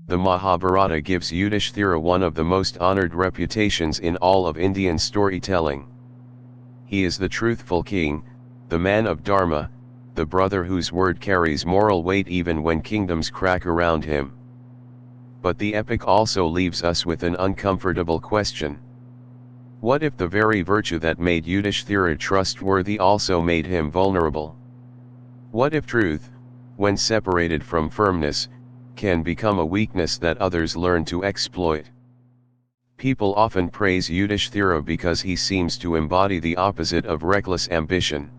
The Mahabharata gives Yudhishthira one of the most honored reputations in all of Indian storytelling. He is the truthful king, the man of Dharma, the brother whose word carries moral weight even when kingdoms crack around him. But the epic also leaves us with an uncomfortable question. What if the very virtue that made Yudhishthira trustworthy also made him vulnerable? What if truth, when separated from firmness, can become a weakness that others learn to exploit? People often praise Yudhishthira because he seems to embody the opposite of reckless ambition.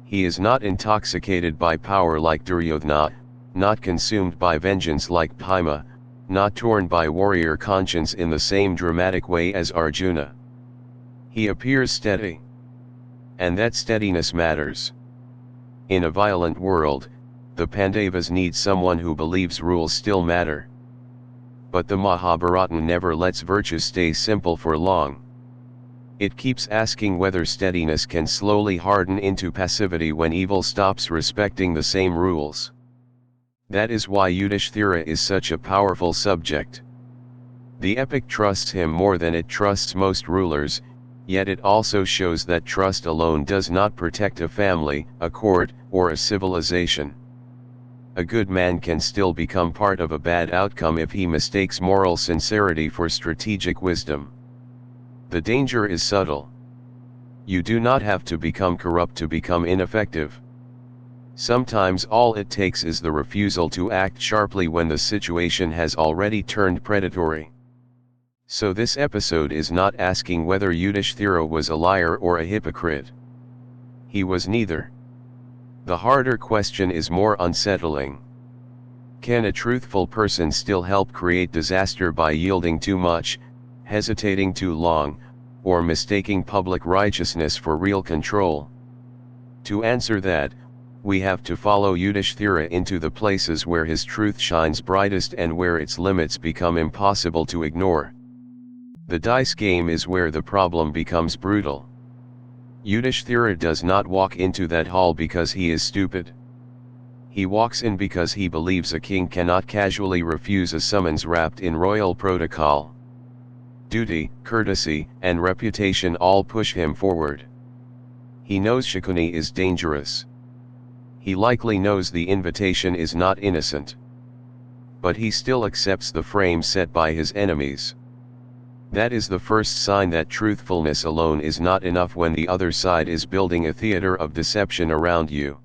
He is not intoxicated by power like Duryodhana, not consumed by vengeance like Bhima, not torn by warrior conscience in the same dramatic way as Arjuna. He appears steady. And that steadiness matters. In a violent world, the Pandavas need someone who believes rules still matter. But the Mahabharata never lets virtue stay simple for long. It keeps asking whether steadiness can slowly harden into passivity when evil stops respecting the same rules. That is why Yudhishthira is such a powerful subject. The epic trusts him more than it trusts most rulers, yet it also shows that trust alone does not protect a family, a court, or a civilization. A good man can still become part of a bad outcome if he mistakes moral sincerity for strategic wisdom. The danger is subtle. You do not have to become corrupt to become ineffective. Sometimes all it takes is the refusal to act sharply when the situation has already turned predatory. So this episode is not asking whether Yudhishthira was a liar or a hypocrite. He was neither. The harder question is more unsettling. Can a truthful person still help create disaster by yielding too much, hesitating too long, or mistaking public righteousness for real control? To answer that, we have to follow Yudhishthira into the places where his truth shines brightest and where its limits become impossible to ignore. The dice game is where the problem becomes brutal. Yudhishthira does not walk into that hall because he is stupid. He walks in because he believes a king cannot casually refuse a summons wrapped in royal protocol. Duty, courtesy, and reputation all push him forward. He knows Shakuni is dangerous. He likely knows the invitation is not innocent. But he still accepts the frame set by his enemies. That is the first sign that truthfulness alone is not enough when the other side is building a theater of deception around you.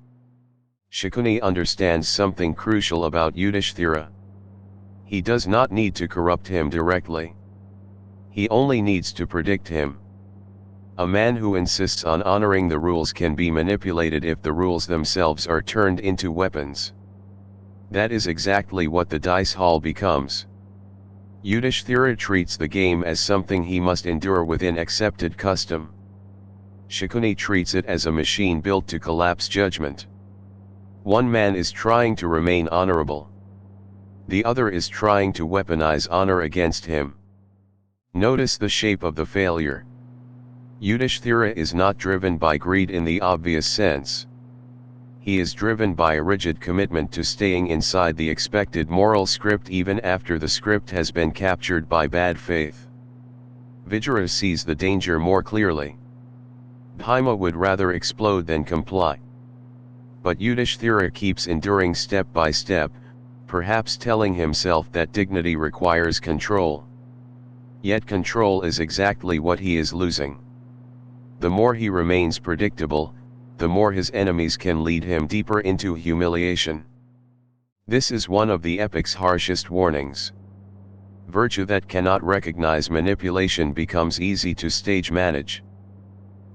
Shakuni understands something crucial about Yudhishthira. He does not need to corrupt him directly. He only needs to predict him. A man who insists on honoring the rules can be manipulated if the rules themselves are turned into weapons. That is exactly what the dice hall becomes. Yudhishthira treats the game as something he must endure within accepted custom. Shakuni treats it as a machine built to collapse judgment. One man is trying to remain honorable. The other is trying to weaponize honor against him. Notice the shape of the failure. Yudhishthira is not driven by greed in the obvious sense. He is driven by a rigid commitment to staying inside the expected moral script even after the script has been captured by bad faith. Vidura sees the danger more clearly. Bhima would rather explode than comply. But Yudhishthira keeps enduring step by step, perhaps telling himself that dignity requires control. Yet control is exactly what he is losing. The more he remains predictable, the more his enemies can lead him deeper into humiliation. This is one of the epic's harshest warnings. Virtue that cannot recognize manipulation becomes easy to stage manage.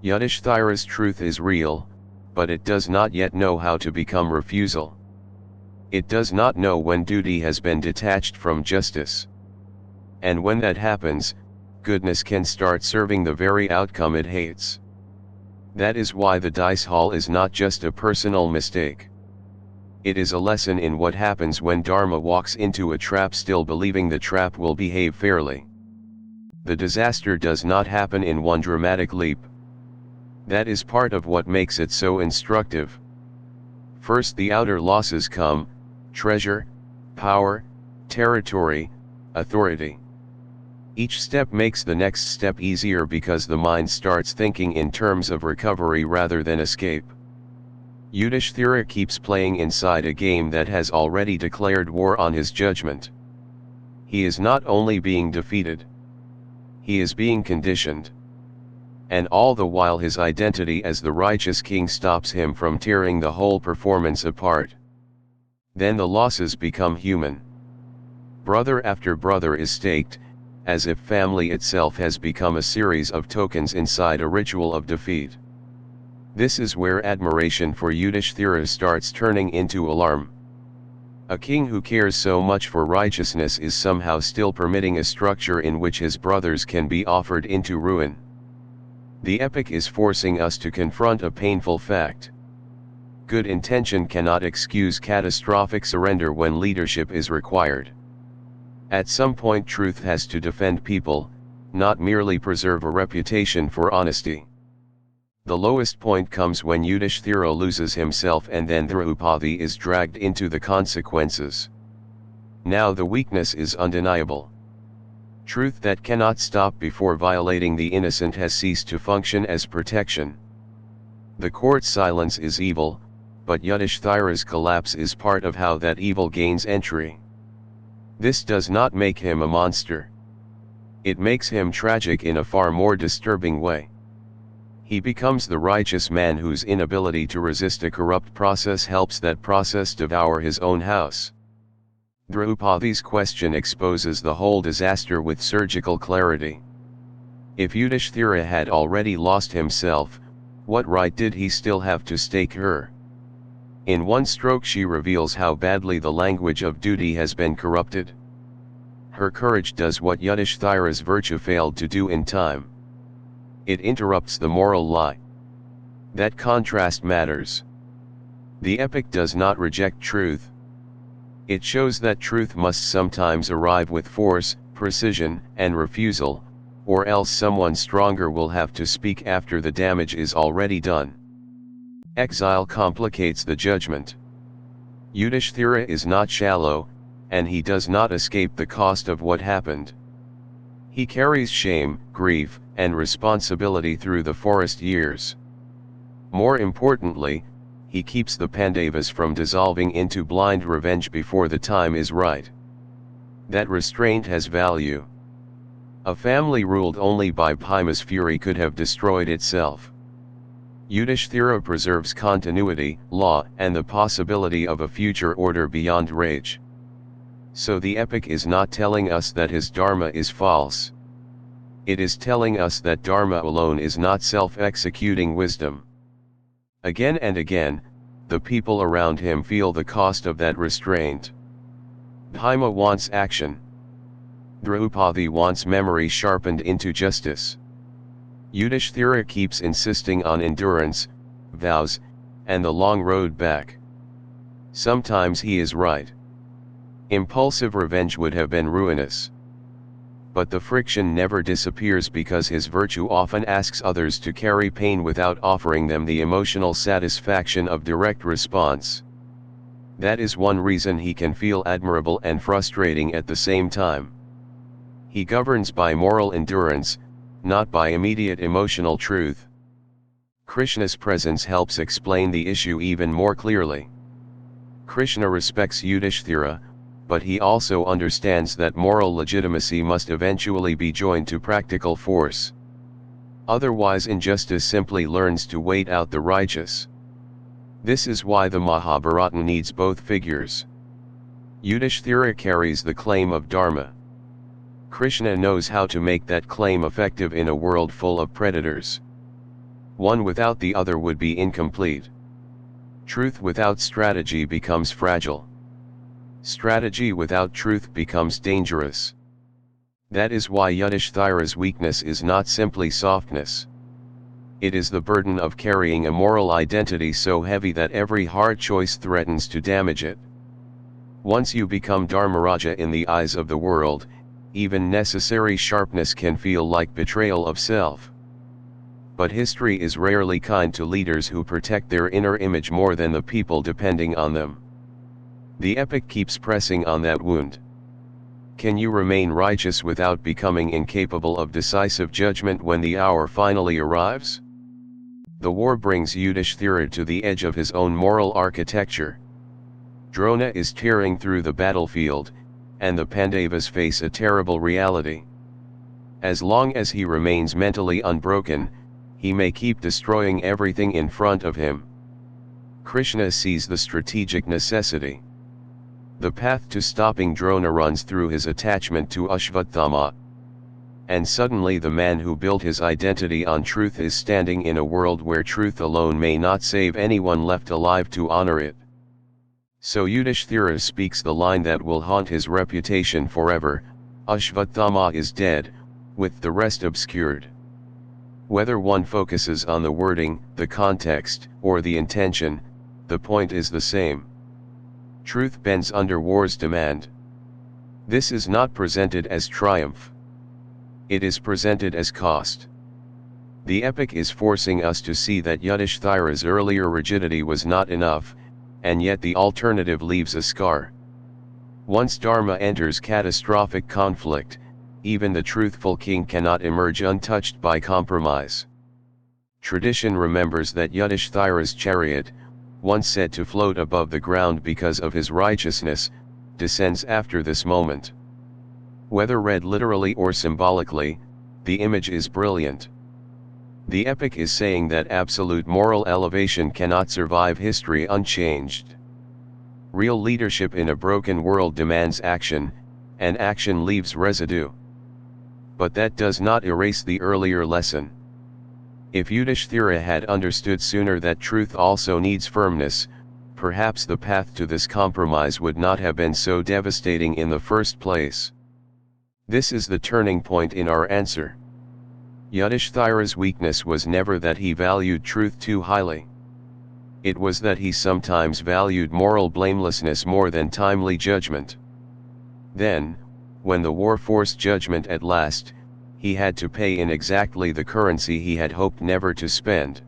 Yudhishthira's truth is real, but it does not yet know how to become refusal. It does not know when duty has been detached from justice. And when that happens, goodness can start serving the very outcome it hates. That is why the dice hall is not just a personal mistake. It is a lesson in what happens when Dharma walks into a trap still believing the trap will behave fairly. The disaster does not happen in one dramatic leap. That is part of what makes it so instructive. First the outer losses come: treasure, power, territory, authority. Each step makes the next step easier because the mind starts thinking in terms of recovery rather than escape. Yudhishthira keeps playing inside a game that has already declared war on his judgment. He is not only being defeated, he is being conditioned. And all the while his identity as the righteous king stops him from tearing the whole performance apart. Then the losses become human. Brother after brother is staked, as if family itself has become a series of tokens inside a ritual of defeat. This is where admiration for Yudhishthira starts turning into alarm. A king who cares so much for righteousness is somehow still permitting a structure in which his brothers can be offered into ruin. The epic is forcing us to confront a painful fact. Good intention cannot excuse catastrophic surrender when leadership is required. At some point truth has to defend people, not merely preserve a reputation for honesty. The lowest point comes when Yudhishthira loses himself and then Draupadi is dragged into the consequences. Now the weakness is undeniable. Truth that cannot stop before violating the innocent has ceased to function as protection. The court's silence is evil, but Yudhishthira's collapse is part of how that evil gains entry. This does not make him a monster. It makes him tragic in a far more disturbing way. He becomes the righteous man whose inability to resist a corrupt process helps that process devour his own house. Draupadi's question exposes the whole disaster with surgical clarity. If Yudhishthira had already lost himself, what right did he still have to stake her? In one stroke she reveals how badly the language of duty has been corrupted. Her courage does what Yudhishthira's virtue failed to do in time. It interrupts the moral lie. That contrast matters. The epic does not reject truth. It shows that truth must sometimes arrive with force, precision, and refusal, or else someone stronger will have to speak after the damage is already done. Exile complicates the judgment. Yudhishthira is not shallow, and he does not escape the cost of what happened. He carries shame, grief, and responsibility through the forest years. More importantly, he keeps the Pandavas from dissolving into blind revenge before the time is right. That restraint has value. A family ruled only by Bhima's fury could have destroyed itself. Yudhishthira preserves continuity, law, and the possibility of a future order beyond rage. So the epic is not telling us that his Dharma is false. It is telling us that Dharma alone is not self-executing wisdom. Again and again, the people around him feel the cost of that restraint. Bhima wants action. Draupadi wants memory sharpened into justice. Yudhishthira keeps insisting on endurance, vows, and the long road back. Sometimes he is right. Impulsive revenge would have been ruinous. But the friction never disappears because his virtue often asks others to carry pain without offering them the emotional satisfaction of direct response. That is one reason he can feel admirable and frustrating at the same time. He governs by moral endurance, not by immediate emotional truth. Krishna's presence helps explain the issue even more clearly. Krishna respects Yudhishthira, but he also understands that moral legitimacy must eventually be joined to practical force. Otherwise injustice simply learns to wait out the righteous. This is why the Mahabharata needs both figures. Yudhishthira carries the claim of Dharma. Krishna knows how to make that claim effective in a world full of predators. One without the other would be incomplete. Truth without strategy becomes fragile. Strategy without truth becomes dangerous. That is why Yudhishthira's weakness is not simply softness. It is the burden of carrying a moral identity so heavy that every hard choice threatens to damage it. Once you become Dharmaraja in the eyes of the world, even necessary sharpness can feel like betrayal of self. But history is rarely kind to leaders who protect their inner image more than the people depending on them. The epic keeps pressing on that wound. Can you remain righteous without becoming incapable of decisive judgment when the hour finally arrives? The war brings Yudhishthira to the edge of his own moral architecture. Drona is tearing through the battlefield, and the Pandavas face a terrible reality. As long as he remains mentally unbroken, he may keep destroying everything in front of him. Krishna sees the strategic necessity. The path to stopping Drona runs through his attachment to Ashvatthama. And suddenly the man who built his identity on truth is standing in a world where truth alone may not save anyone left alive to honor it. So Yudhishthira speaks the line that will haunt his reputation forever: Ashvatthama is dead, with the rest obscured. Whether one focuses on the wording, the context, or the intention, the point is the same. Truth bends under war's demand. This is not presented as triumph. It is presented as cost. The epic is forcing us to see that Yudhishthira's earlier rigidity was not enough, and yet the alternative leaves a scar. Once Dharma enters catastrophic conflict, even the truthful king cannot emerge untouched by compromise. Tradition remembers that Yudhishthira's chariot, once said to float above the ground because of his righteousness, descends after this moment. Whether read literally or symbolically, the image is brilliant. The epic is saying that absolute moral elevation cannot survive history unchanged. Real leadership in a broken world demands action, and action leaves residue. But that does not erase the earlier lesson. If Yudhishthira had understood sooner that truth also needs firmness, perhaps the path to this compromise would not have been so devastating in the first place. This is the turning point in our answer. Yudhishthira's weakness was never that he valued truth too highly. It was that he sometimes valued moral blamelessness more than timely judgment. Then, when the war forced judgment at last, he had to pay in exactly the currency he had hoped never to spend.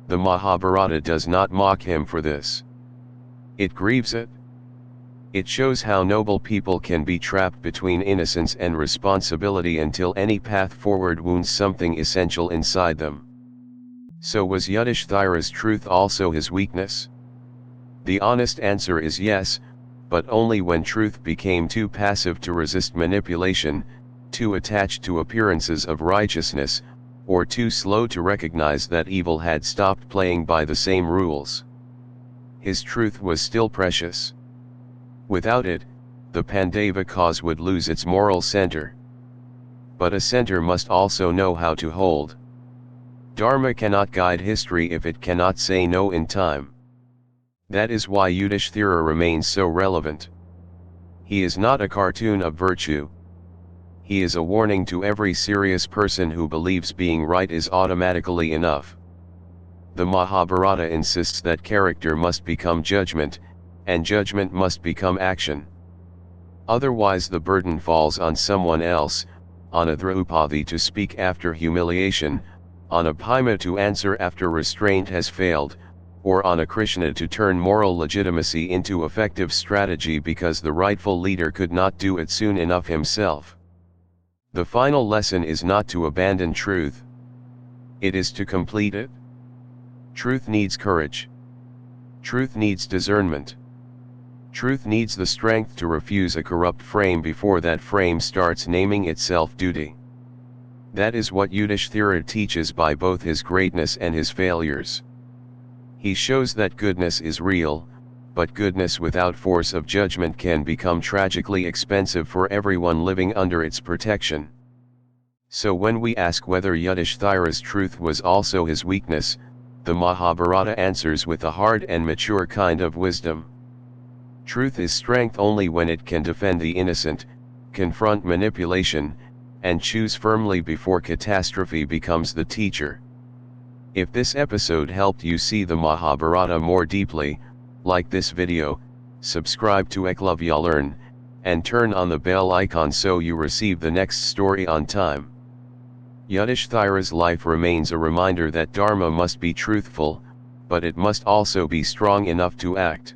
The Mahabharata does not mock him for this. It grieves it. It shows how noble people can be trapped between innocence and responsibility until any path forward wounds something essential inside them. So was Yudhishthira's truth also his weakness? The honest answer is yes, but only when truth became too passive to resist manipulation, too attached to appearances of righteousness, or too slow to recognize that evil had stopped playing by the same rules. His truth was still precious. Without it, the Pandava cause would lose its moral center. But a center must also know how to hold. Dharma cannot guide history if it cannot say no in time. That is why Yudhishthira remains so relevant. He is not a cartoon of virtue. He is a warning to every serious person who believes being right is automatically enough. The Mahabharata insists that character must become judgment, and judgment must become action. Otherwise the burden falls on someone else, on a Draupadi to speak after humiliation, on a Bhima to answer after restraint has failed, or on a Krishna to turn moral legitimacy into effective strategy because the rightful leader could not do it soon enough himself. The final lesson is not to abandon truth. It is to complete it. Truth needs courage. Truth needs discernment. Truth needs the strength to refuse a corrupt frame before that frame starts naming itself duty. That is what Yudhishthira teaches by both his greatness and his failures. He shows that goodness is real, but goodness without force of judgment can become tragically expensive for everyone living under its protection. So when we ask whether Yudhishthira's truth was also his weakness, the Mahabharata answers with a hard and mature kind of wisdom. Truth is strength only when it can defend the innocent, confront manipulation, and choose firmly before catastrophe becomes the teacher. If this episode helped you see the Mahabharata more deeply, like this video, subscribe to EkalavyaLearn, and turn on the bell icon so you receive the next story on time. Yudhishthira's life remains a reminder that Dharma must be truthful, but it must also be strong enough to act.